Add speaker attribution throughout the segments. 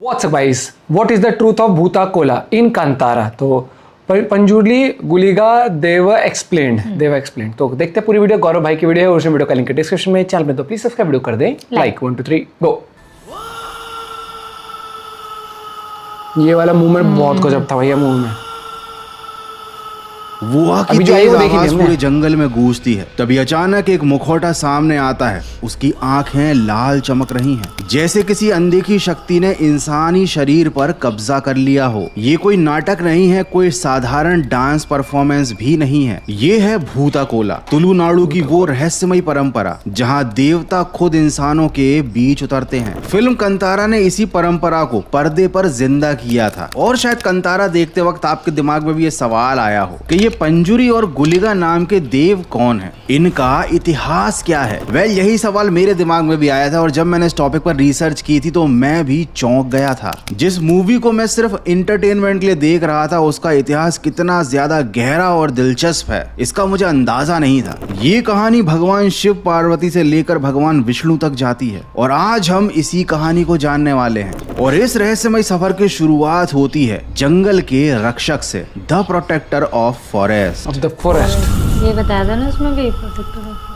Speaker 1: What's up guys? What is the truth of Bhuta Kola in Kantara? तो पंजुर्ली गुलिगा देव explained. तो देखते हैं पूरी वीडियो। गौरव भाई की वीडियो है, उसमें वीडियो का लिंक डिस्क्रिप्शन में। चैनल में तो प्लीज सब्सक्राइब वीडियो कर दें। लाइक 1 2 3 गो। ये वाला मूवमेंट बहुत गजब था भैया। मूव में
Speaker 2: वुआ की तेज आवाज पूरे जंगल में गूंजती है। तभी अचानक एक मुखौटा सामने आता है। उसकी आंखें लाल चमक रही हैं, जैसे किसी अनदेखी शक्ति ने इंसानी शरीर पर कब्जा कर लिया हो। ये कोई नाटक नहीं है, कोई साधारण डांस परफॉर्मेंस भी नहीं है। ये है भूता कोला, तुलुनाडु की वो रहस्यमयी परंपरा जहाँ देवता खुद इंसानों के बीच उतरते हैं। फिल्म कंतारा ने इसी परंपरा को पर्दे पर जिंदा किया था। और शायद कंतारा देखते वक्त आपके दिमाग में भी ये सवाल आया हो कि पंजुरी और गुलिगा नाम के देव कौन है, इनका इतिहास क्या है। वेल, यही सवाल मेरे दिमाग में भी आया था और जब मैंने इस टॉपिक पर रिसर्च की थी तो मैं भी चौंक गया था। जिस मूवी को मैं सिर्फ इंटरटेनमेंट के लिए देख रहा था, उसका इतिहास कितना ज्यादा गहरा और दिलचस्प है, इसका मुझे अंदाजा नहीं था। ये कहानी भगवान शिव पार्वती से लेकर भगवान विष्णु तक जाती है और आज हम इसी कहानी को जानने वाले हैं। और इस रहस्यमय सफर की शुरुआत होती है जंगल के रक्षक से, द प्रोटेक्टर ऑफ फॉरेस्ट।
Speaker 3: ये बताया था ना उसमें भी प्रोटेक्टर।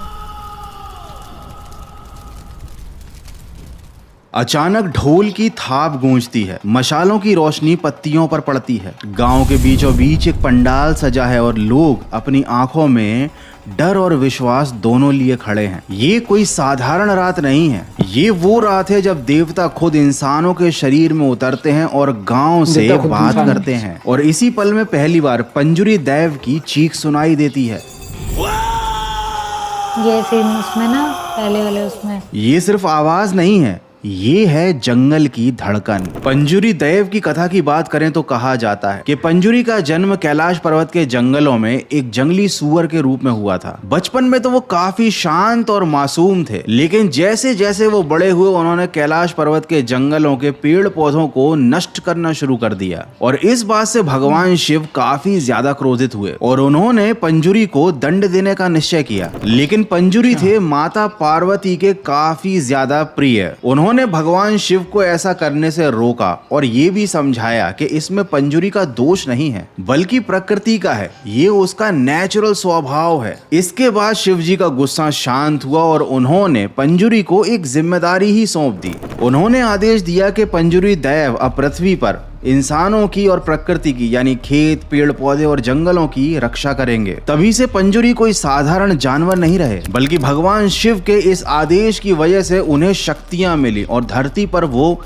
Speaker 2: अचानक ढोल की थाप गूंजती है, मशालों की रोशनी पत्तियों पर पड़ती है। गांव के बीचों बीच एक पंडाल सजा है और लोग अपनी आंखों में डर और विश्वास दोनों लिए खड़े हैं। ये कोई साधारण रात नहीं है, ये वो रात है जब देवता खुद इंसानों के शरीर में उतरते हैं और गांव से बात करते हैं। और इसी पल में पहली बार पंजुरी देव की चीख सुनाई देती है।
Speaker 3: ये सीन उसमें ना पहले वाले उसमें, ये
Speaker 2: सिर्फ आवाज नहीं है, ये है जंगल की धड़कन। पंजुरी देव की कथा की बात करें तो कहा जाता है कि पंजुरी का जन्म कैलाश पर्वत के जंगलों में एक जंगली सूअर के रूप में हुआ था। बचपन में तो वो काफी शांत और मासूम थे, लेकिन जैसे जैसे वो बड़े हुए उन्होंने कैलाश पर्वत के जंगलों के पेड़ पौधों को नष्ट करना शुरू कर दिया। और इस बात से भगवान शिव काफी ज्यादा क्रोधित हुए और उन्होंने पंजुरी को दंड देने का निश्चय किया। लेकिन पंजुरी थे माता पार्वती के काफी ज्यादा प्रिय। उन्होंने भगवान शिव को ऐसा करने से रोका और ये भी समझाया कि इसमें पंजुरी का दोष नहीं है, बल्कि प्रकृति का है, ये उसका नेचुरल स्वभाव है। इसके बाद शिव जी का गुस्सा शांत हुआ और उन्होंने पंजुरी को एक जिम्मेदारी ही सौंप दी। उन्होंने आदेश दिया कि पंजुरी देव अब पृथ्वी पर इंसानों की और प्रकृति की, यानी खेत, पेड़ पौधे और जंगलों की रक्षा करेंगे। तभी से पंजुरी कोई साधारण जानवर नहीं रहे, बल्कि भगवान शिव के इस आदेश की वजह से उन्हें शक्तियां मिली और धरती पर वो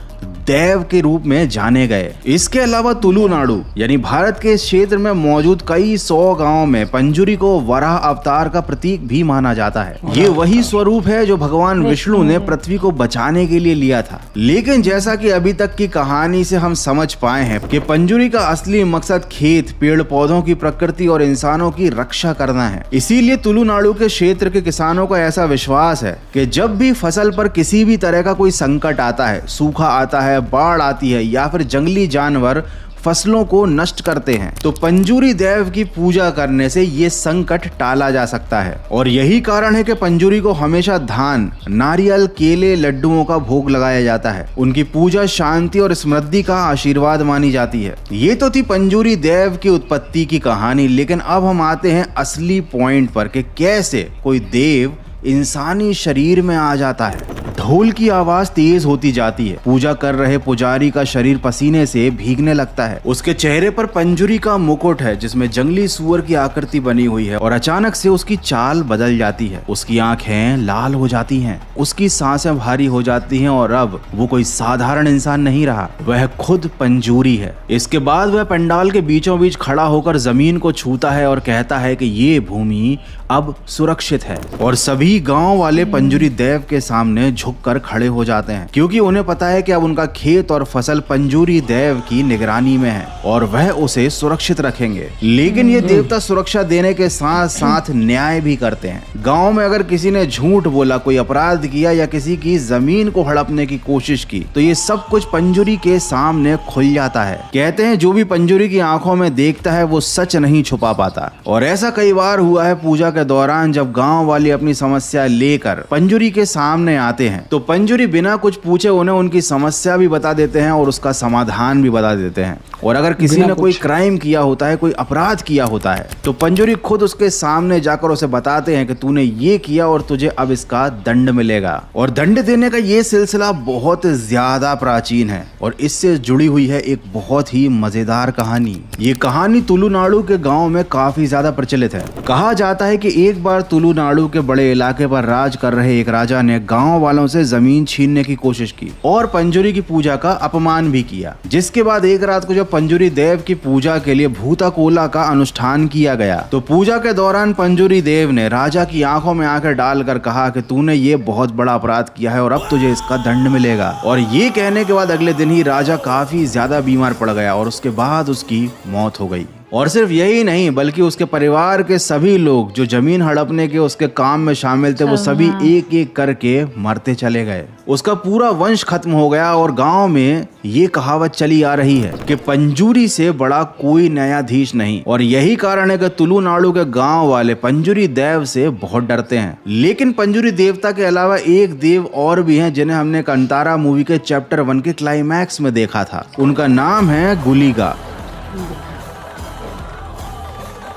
Speaker 2: देव के रूप में जाने गए। इसके अलावा तुलुनाडु यानी भारत के क्षेत्र में मौजूद कई 100 गांवों में पंजुरी को वराह अवतार का प्रतीक भी माना जाता है। ये वही स्वरूप है जो भगवान विष्णु ने पृथ्वी को बचाने के लिए लिया था। लेकिन जैसा कि अभी तक की कहानी से हम समझ पाए हैं कि पंजुरी का असली मकसद खेत, पेड़ पौधों की, प्रकृति और इंसानों की रक्षा करना है। इसीलिए तुलुनाडु के क्षेत्र के किसानों का ऐसा विश्वास है कि जब भी फसल पर किसी भी तरह का कोई संकट आता है, सूखा आता है, बाढ़ आती है या फिर जंगली जानवर फसलों को नष्ट करते हैं, तो पंजुरी देव की पूजा करने से ये संकट टाला जा सकता है। और यही कारण है कि पंजुरी को हमेशा धान, नारियल, केले, लड्डुओं का भोग लगाया जाता है। उनकी पूजा शांति और समृद्धि का आशीर्वाद मानी जाती है। ये तो थी पंजुरी देव की उत्पत्ति की कहानी, लेकिन अब हम आते हैं असली पॉइंट पर कि कैसे कोई देव इंसानी शरीर में आ जाता है। ढोल की आवाज तेज होती जाती है। पूजा कर रहे पुजारी का शरीर पसीने से भीगने लगता है। उसके चेहरे पर पंजुरी का मुकुट है जिसमें जंगली सूअर की आकृति बनी हुई है और अचानक से उसकी चाल बदल जाती है। उसकी आंखें लाल हो जाती हैं, उसकी सांसें भारी हो जाती हैं और अब वो कोई साधारण इंसान नहीं रहा, वह खुद पंजुरी है। इसके बाद वह पंडाल के बीचों बीच खड़ा होकर जमीन को छूता है और कहता है कि ये भूमि अब सुरक्षित है। और सभी गांव वाले पंजुरी देव के सामने झुककर खड़े हो जाते हैं, क्योंकि उन्हें पता है कि अब उनका खेत और फसल पंजुरी देव की निगरानी में है और वह उसे सुरक्षित रखेंगे। लेकिन ये देवता सुरक्षा देने के साथ साथ न्याय भी करते हैं। गांव में अगर किसी ने झूठ बोला, कोई अपराध किया या किसी की जमीन को हड़पने की कोशिश की, तो ये सब कुछ पंजुरी के सामने खुल जाता है। कहते हैं जो भी पंजुरी की आंखों में देखता है वो सच नहीं छुपा पाता। और ऐसा कई बार हुआ है पूजा के दौरान, जब गांव वाले अपनी समस्या लेकर पंजुरी के सामने आते हैं तो पंजुरी बिना कुछ पूछे उन्हें उनकी समस्या भी बता देते हैं और उसका समाधान भी बता देते हैं। और अगर किसी ने कोई क्राइम किया होता है, कोई अपराध किया होता है, तो पंजुरी खुद उसके सामने जाकर उसे बताते हैं कि तूने ये किया और तुझे अब इसका दंड मिलेगा। और दंड देने का ये सिलसिला बहुत ज्यादा प्राचीन है और इससे जुड़ी हुई है एक बहुत ही मजेदार कहानी। ये कहानी तुलुनाडु के गांव में काफी ज्यादा प्रचलित है। कहा जाता है कि एक बार तुलुनाडु के बड़े इलाके पर राज कर रहे एक राजा ने गांव वालों से जमीन छीनने की कोशिश की और पंजुरी की पूजा का अपमान भी किया। जिसके बाद एक रात को जब पंजुरी देव की पूजा के लिए भूता कोला का अनुष्ठान किया गया, तो पूजा के दौरान पंजुरी देव ने राजा की आंखों में आंखें डालकर कहा कि तूने ये बहुत बड़ा अपराध किया है और अब तुझे इसका दंड मिलेगा। और ये कहने के बाद अगले दिन ही राजा काफी ज्यादा बीमार पड़ गया और उसके बाद उसकी मौत हो गई। और सिर्फ यही नहीं बल्कि उसके परिवार के सभी लोग जो जमीन हड़पने के उसके काम में शामिल थे, वो सभी एक एक करके मरते चले गए। उसका पूरा वंश खत्म हो गया और गांव में ये कहावत चली आ रही है कि पंजुरी से बड़ा कोई न्यायाधीश नहीं। और यही कारण है कि तुलुनाडु के गांव वाले पंजुरी देव से बहुत डरते हैं। लेकिन पंजुरी देवता के अलावा एक देव और भी हैं जिन्हें हमने कंतारा मूवी के चैप्टर 1 के क्लाइमैक्स में देखा था। उनका नाम है गुलिगा।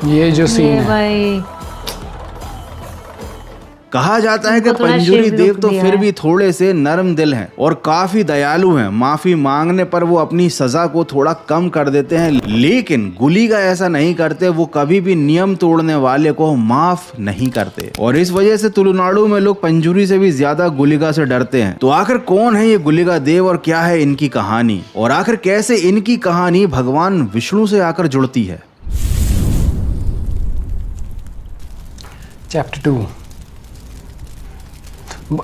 Speaker 1: ये जो सीन है
Speaker 3: भाई
Speaker 2: कहा जाता है कि पंजुरी देव तो फिर भी थोड़े से नरम दिल हैं और काफी दयालु हैं। माफी मांगने पर वो अपनी सजा को थोड़ा कम कर देते हैं, लेकिन गुलिगा ऐसा नहीं करते। वो कभी भी नियम तोड़ने वाले को माफ नहीं करते और इस वजह से तुलुनाडु में लोग पंजुरी से भी ज्यादा गुलिगा से डरते हैं। तो आखिर कौन है ये गुलिगा देव और क्या है इनकी कहानी, और आखिर कैसे इनकी कहानी भगवान विष्णु से आकर जुड़ती है।
Speaker 1: चैप्टर 2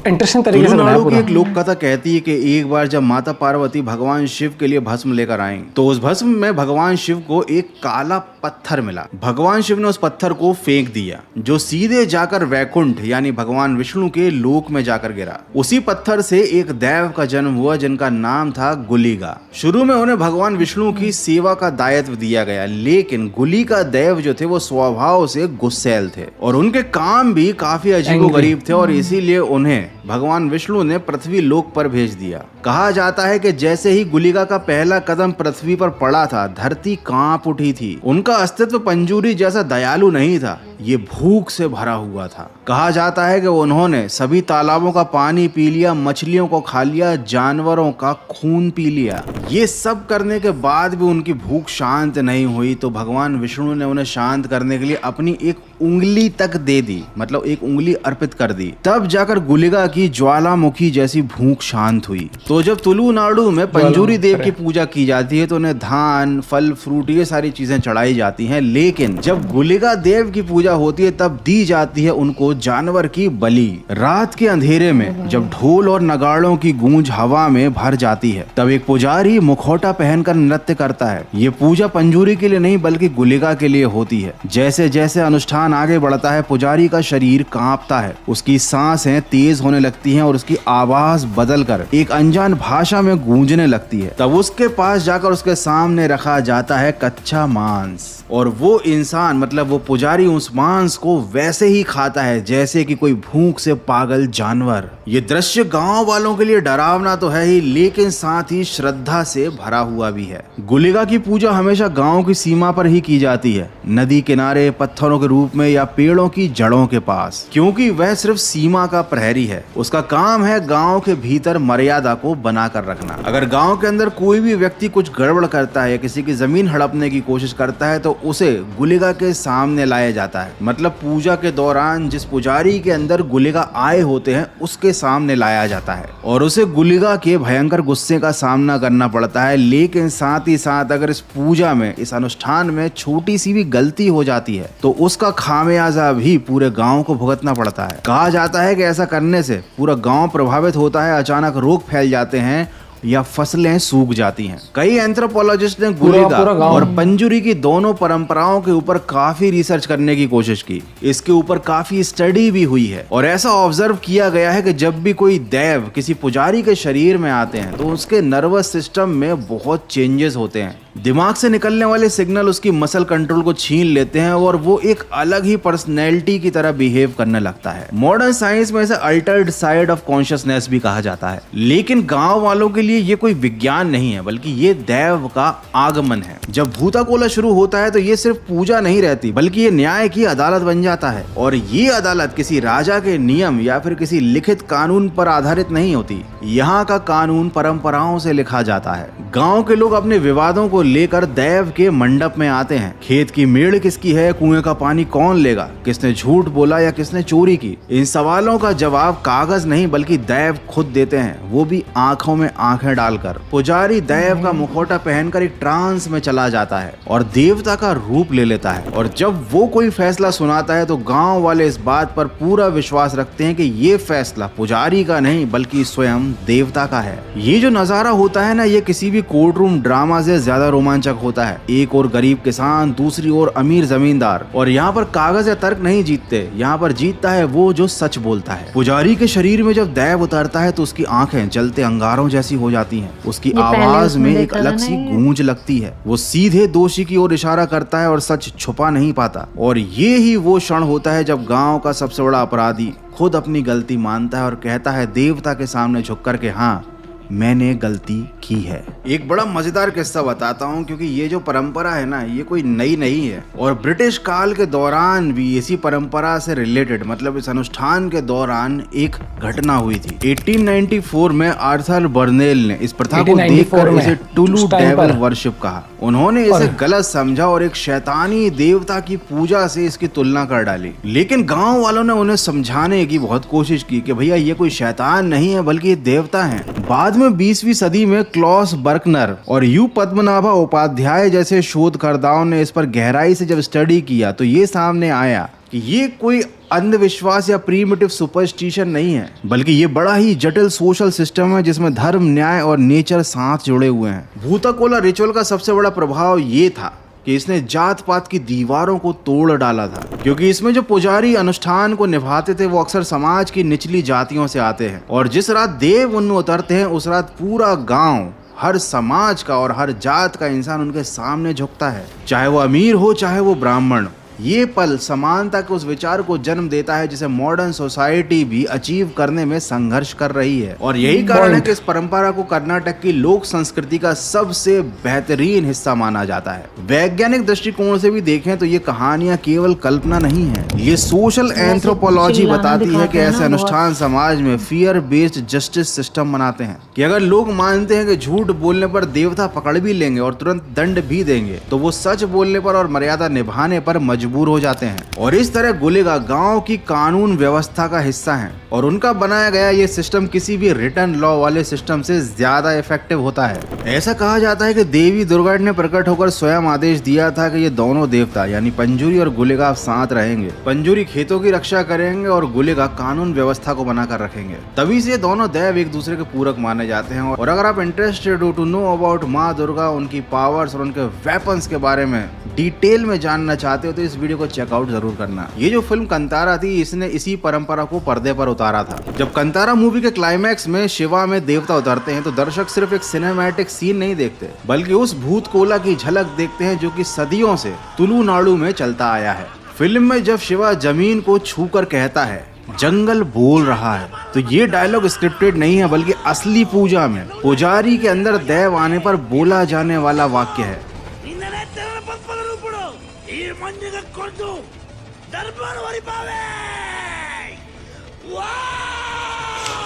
Speaker 1: इंटरेस्टिंग तरीके से बनाया
Speaker 2: तुलुनाडु की
Speaker 1: पूरा।
Speaker 2: एक लोक कथा कहती है कि एक बार जब माता पार्वती भगवान शिव के लिए भस्म लेकर आईं, तो उस भस्म में भगवान शिव को एक काला पत्थर मिला। भगवान शिव ने उस पत्थर को फेंक दिया जो सीधे जाकर वैकुंठ यानी भगवान विष्णु के लोक में जाकर गिरा। उसी पत्थर से एक देव का जन्म हुआ जिनका नाम था गुलिगा। शुरू में उन्हें भगवान विष्णु की सेवा का दायित्व दिया गया, लेकिन गुलिगा देव जो थे वो स्वभाव से गुस्सैल थे और उनके काम भी काफी अजीबोगरीब थे और इसीलिए उन्हें भगवान विष्णु ने पृथ्वी लोक पर भेज दिया। कहा जाता है कि जैसे ही गुलिगा का पहला कदम पृथ्वी पर पड़ा था, धरती कांप उठी थी। उनका अस्तित्व पंजुरी जैसा दयालु नहीं था, ये भूख से भरा हुआ था। कहा जाता है कि उन्होंने सभी तालाबों का पानी पी लिया, मछलियों को खा लिया, जानवरों का खून पी लिया। ये सब करने के बाद भी उनकी भूख शांत नहीं हुई, तो भगवान विष्णु ने उन्हें शांत करने के लिए अपनी एक उंगली तक दे दी, मतलब एक उंगली अर्पित कर दी। तब जाकर गुलिगा की ज्वालामुखी जैसी भूख शांत हुई। तो जब तुलुनाडु में पंजुरी देव की पूजा की जाती है तो उन्हें धान, फल, फ्रूट ये सारी चीजें चढ़ाई जाती हैं, लेकिन जब गुलिगा देव की पूजा होती है तब दी जाती है उनको जानवर की बलि। रात के अंधेरे में जब ढोल और नगाड़ों की गूंज हवा में भर जाती है, तब एक पुजारी मुखौटा पहनकर नृत्य करता है। ये पूजा पंजुरी के लिए नहीं बल्कि गुलिगा के लिए होती है। जैसे जैसे अनुष्ठान आगे बढ़ता है, पुजारी का शरीर कांपता है, उसकी सांसें तेज होने लगती हैं और उसकी आवाज बदलकर एक अनजान भाषा में गूंजने लगती है। तब उसके पास जाकर उसके सामने रखा जाता है कच्चा मांस और वो इंसान मतलब वो पुजारी उस मांस को वैसे ही खाता है जैसे कि कोई भूख से पागल जानवर। ये दृश्य गांव वालों के लिए डरावना तो है ही, लेकिन साथ ही श्रद्धा से भरा हुआ भी है। गुलिगा की पूजा हमेशा गांव की सीमा पर ही की जाती है, नदी किनारे, पत्थरों के रूप में या पेड़ों की जड़ों के पास, क्योंकि वह सिर्फ सीमा का प्रहरी है। उसका काम है गांव के भीतर मर्यादा को बनाकर रखना। अगर गांव के अंदर कोई भी व्यक्ति कुछ गड़बड़ करता है या किसी की जमीन हड़पने की कोशिश करता है तो उसे गुलिगा के सामने लाया जाता है। मतलब पूजा के दौरान जिस पुजारी के अंदर गुलिगा आए होते हैं उसके सामने लाया जाता है और उसे गुलिगा के भयंकर गुस्से का सामना करना पड़ता है। लेकिन साथ ही साथ अगर इस पूजा में, इस अनुष्ठान में छोटी सी भी गलती हो जाती है तो उसका खामियाजा भी पूरे गांव को भुगतना पड़ता है। कहा जाता है कि ऐसा करने से पूरा गांव प्रभावित होता है, अचानक रोग फैल जाते हैं या फसलें सूख जाती हैं। कई एंथ्रोपोलॉजिस्ट ने गुलिगा और पंजुरी की दोनों परंपराओं के ऊपर काफी रिसर्च करने की कोशिश की। इसके ऊपर काफी स्टडी भी हुई है और ऐसा ऑब्जर्व किया गया है कि जब भी कोई देव किसी पुजारी के शरीर में आते हैं तो उसके नर्वस सिस्टम में बहुत चेंजेस होते हैं। दिमाग से निकलने वाले सिग्नल उसकी मसल कंट्रोल को छीन लेते हैं और वो एक अलग ही पर्सनैलिटी की तरह बिहेव करने लगता है। मॉडर्न साइंस में इसे अल्टर्ड साइड ऑफ कॉन्शियसनेस भी कहा जाता है, लेकिन गांव वालों के लिए ये कोई विज्ञान नहीं है बल्कि ये दैव का आगमन है। जब भूताकोला शुरू होता है तो ये सिर्फ पूजा नहीं रहती बल्कि ये न्याय की अदालत बन जाता है, और ये अदालत किसी राजा के नियम या फिर किसी लिखित कानून पर आधारित नहीं होती। यहाँ का कानून परंपराओं से लिखा जाता है। गांव के लोग अपने विवादों को लेकर दैव के मंडप में आते हैं। खेत की मेड़ किसकी है, कुएं का पानी कौन लेगा, किसने झूठ बोला या किसने चोरी की, इन सवालों का जवाब कागज नहीं बल्कि दैव खुद देते हैं, वो भी आंखों में आंखें डालकर। पुजारी दैव का मुखौटा पहनकर एक ट्रांस में चला जाता है और देवता का रूप ले लेता है, और जब वो कोई फैसला सुनाता है तो गांव वाले इस बात पर पूरा विश्वास रखते हैं कि ये फैसला पुजारी का नहीं बल्कि स्वयं देवता का है। ये जो नजारा होता है ना, ये किसी भी कोर्ट रूम ड्रामा से ज्यादा रोमांचक होता है। एक और गरीब किसान, दूसरी ओर अमीर जमींदार, और यहाँ पर कागज या तर्क नहीं जीतते, यहाँ पर जीतता है वो जो सच बोलता है। पुजारी के शरीर में जब दैव उतरता है तो उसकी आंखें जलते अंगारों जैसी हो जाती हैं। उसकी आवाज में एक अलग सी गूंज लगती है। वो सीधे दोषी की ओर इशारा करता है और सच छुपा नहीं पाता। और ये ही वो क्षण होता है जब गांव का सबसे बड़ा अपराधी खुद अपनी गलती मानता है और कहता है देवता के सामने झुक कर के, हाँ मैंने गलती की है। एक बड़ा मजेदार किस्सा बताता हूँ, क्योंकि ये जो परंपरा है ना, ये कोई नई नहीं है, और ब्रिटिश काल के दौरान भी इसी परंपरा से रिलेटेड, मतलब इस अनुष्ठान के दौरान एक घटना हुई थी। 1894 में आर्थर बर्नेल ने इस प्रथा को देखकर इसे टुलू डेविल वर्शिप कहा। उन्होंने इसे गलत समझा और एक शैतानी देवता की पूजा से इसकी तुलना कर डाली। लेकिन गांव वालों ने उन्हें समझाने की बहुत कोशिश की कि भैया ये कोई शैतान नहीं है बल्कि ये देवता है। बाद में 20वीं सदी में क्लॉस बर्कनर और यू पद्मनाभा उपाध्याय जैसे शोधकर्ताओं ने इस पर गहराई से जब स्टडी किया तो ये सामने आया कि ये कोई अंधविश्वास या प्रीमिटिव सुपरस्टिशन नहीं है, बल्कि ये बड़ा ही जटिल सोशल सिस्टम है जिसमें धर्म, न्याय और नेचर साथ जुड़े हुए हैं। भूताकोला रिचुअल का सबसे बड़ा प्रभाव ये था कि इसने जात पात की दीवारों को तोड़ डाला था, क्योंकि इसमें जो पुजारी अनुष्ठान को निभाते थे वो अक्सर समाज की निचली जातियों से आते हैं, और जिस रात देव उनमें उतरते हैं उस रात पूरा गांव, हर समाज का और हर जात का इंसान उनके सामने झुकता है, चाहे वो अमीर हो चाहे वो ब्राह्मण। ये पल समानता के उस विचार को जन्म देता है जिसे मॉडर्न सोसाइटी भी अचीव करने में संघर्ष कर रही है, और यही कारण है कि इस परंपरा को कर्नाटक की लोक संस्कृति का सबसे बेहतरीन हिस्सा माना जाता है। वैज्ञानिक दृष्टिकोण से भी देखें तो ये कहानियां केवल कल्पना नहीं है, ये सोशल एंथ्रोपोलॉजी बताती है कि ऐसे अनुष्ठान समाज में फियर बेस्ड जस्टिस सिस्टम बनाते हैं, कि अगर लोग मानते हैं कि झूठ बोलने पर देवता पकड़ भी लेंगे और तुरंत दंड भी देंगे, तो वो सच बोलने पर और मर्यादा निभाने पर मजबूर हो जाते हैं। और इस तरह गुलेगा गांव की कानून व्यवस्था का हिस्सा हैं, और उनका बनाया गया ये सिस्टम किसी भी रिटर्न लॉ वाले सिस्टम से ज्यादा इफेक्टिव होता है। ऐसा कहा जाता है कि देवी दुर्गा ने प्रकट होकर स्वयं आदेश दिया था कि ये दोनों देवता यानी पंजूरी और गुलेगा साथ रहेंगे। पंजूरी खेतों की रक्षा करेंगे और गुलेगा कानून व्यवस्था को बनाकर रखेंगे। तभी से दोनों देव एक दूसरे के पूरक माने जाते हैं। और अगर आप इंटरेस्टेड हो टू नो अबाउट माँ दुर्गा, उनकी पावर्स और उनके वेपन्स के बारे में डिटेल में जानना चाहते हो तो इस वीडियो को चेकआउट जरूर करना। ये जो फिल्म कंतारा थी, इसने इसी परंपरा को पर्दे पर उतारा था। जब कंतारा मूवी के क्लाइमैक्स में शिवा में देवता उतरते हैं तो दर्शक सिर्फ एक सिनेमैटिक सीन नहीं देखते, बल्कि उस भूत कोला की झलक देखते हैं जो कि सदियों से तुलुनाडु में चलता आया है। फिल्म में जब शिवा जमीन को छूकर कहता है जंगल बोल रहा है, तो ये डायलॉग स्क्रिप्टेड नहीं है बल्कि असली पूजा में पुजारी के अंदर देव आने पर बोला जाने वाला वाक्य है।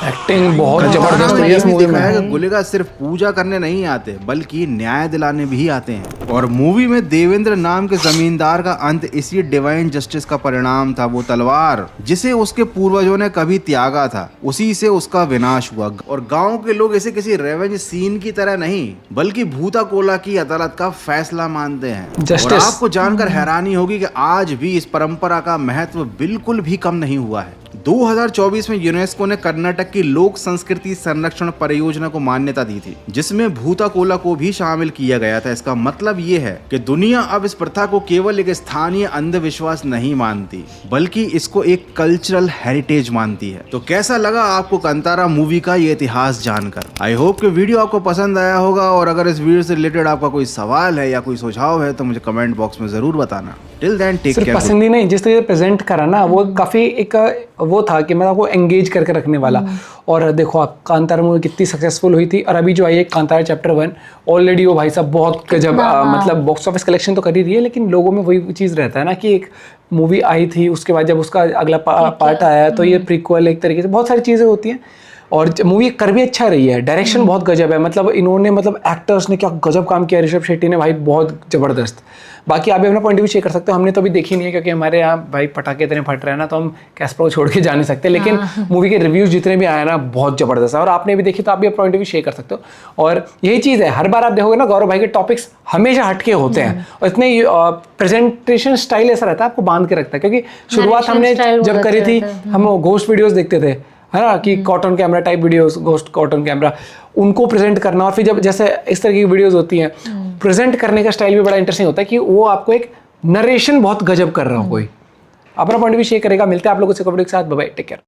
Speaker 1: एक्टिंग बहुत जबरदस्त है इस मूवी में।
Speaker 2: गुलेगा सिर्फ पूजा करने नहीं आते बल्कि न्याय दिलाने भी आते हैं, और मूवी में देवेंद्र नाम के जमींदार का अंत इसी डिवाइन जस्टिस का परिणाम था। वो तलवार जिसे उसके पूर्वजों ने कभी त्यागा था, उसी से उसका विनाश हुआ। और गांव के लोग इसे किसी रेवेंज सीन की तरह नहीं बल्कि भूताकोला की अदालत का फैसला मानते हैं। और आपको जानकर हैरानी होगी कि आज भी इस परंपरा का महत्व बिल्कुल भी कम नहीं हुआ है। 2024 में यूनेस्को ने कर्नाटक की लोक संस्कृति संरक्षण परियोजना को मान्यता दी थी, जिसमें भूताकोला को भी शामिल किया गया था। इसका मतलब ये है कि दुनिया अब इस प्रथा को केवल एक स्थानीय अंधविश्वास नहीं मानती, बल्कि इसको एक कल्चरल हेरिटेज मानती है। तो कैसा लगा आपको कांतारा मूवी का ये इतिहास जानकर? आई होप कि वीडियो आपको पसंद आया होगा, और अगर इस वीडियो से रिलेटेड आपका कोई सवाल है या कोई सुझाव है तो मुझे कमेंट बॉक्स में जरूर बताना। टिल देन टेक
Speaker 1: सिर्फ
Speaker 2: केयर।
Speaker 1: पसंद ही नहीं, जिस तरीके से प्रेजेंट करा ना वो काफ़ी एक वो था कि मतलब आपको एंगेज करके रखने वाला। और देखो आप कांतारा मूवी कितनी सक्सेसफुल हुई थी, और अभी जो आई है कांतारा चैप्टर 1 ऑलरेडी वो भाई साहब बहुत गजब मतलब बॉक्स ऑफिस कलेक्शन तो कर ही रही है, लेकिन लोगों में वही चीज़ रहता है ना कि एक मूवी आई थी, उसके बाद जब उसका अगला पार्ट आया तो ये प्रीक्वल एक तरीके से बहुत सारी चीज़ें होती हैं। और मूवी कर भी अच्छा रही है, डायरेक्शन बहुत गजब है, मतलब इन्होंने मतलब एक्टर्स ने क्या गजब काम किया, ऋषभ शेट्टी ने भाई बहुत ज़बरदस्त। बाकी आप भी अपना पॉइंट ऑफ व्यू शेयर कर सकते हो, हमने तो अभी देखी नहीं है क्योंकि हमारे यहाँ भाई पटाखे इतने फट रहे हैं ना, तो हम कैस्पर को छोड़ के जा नहीं सकते, लेकिन मूवी के रिव्यूज़ जितने भी आए ना बहुत ज़बरदस्त है, और आपने भी देखी तो आप भी पॉइंट ऑफ व्यू शेयर कर सकते हो। और यही चीज़ है, हर बार आप देखोगे ना गौरव भाई के टॉपिक्स हमेशा हटके होते हैं, और इतने प्रेजेंटेशन स्टाइल ऐसा रहता है आपको बांध के रखता है, क्योंकि शुरुआत हमने जब करी थी हम घोस्ट वीडियोज़ देखते थे, है ना, कि cotton camera type videos, ghost cotton camera, उनको प्रेजेंट करना, और फिर जब जैसे इस तरह की वीडियोस होती हैं प्रेजेंट करने का स्टाइल भी बड़ा इंटरेस्टिंग होता है कि वो आपको एक नरेशन बहुत गजब कर रहा हो, कोई अपना पॉइंट भी शेयर करेगा। मिलते हैं आप लोगों से वीडियो के साथ, बाय बाय, टेक केयर।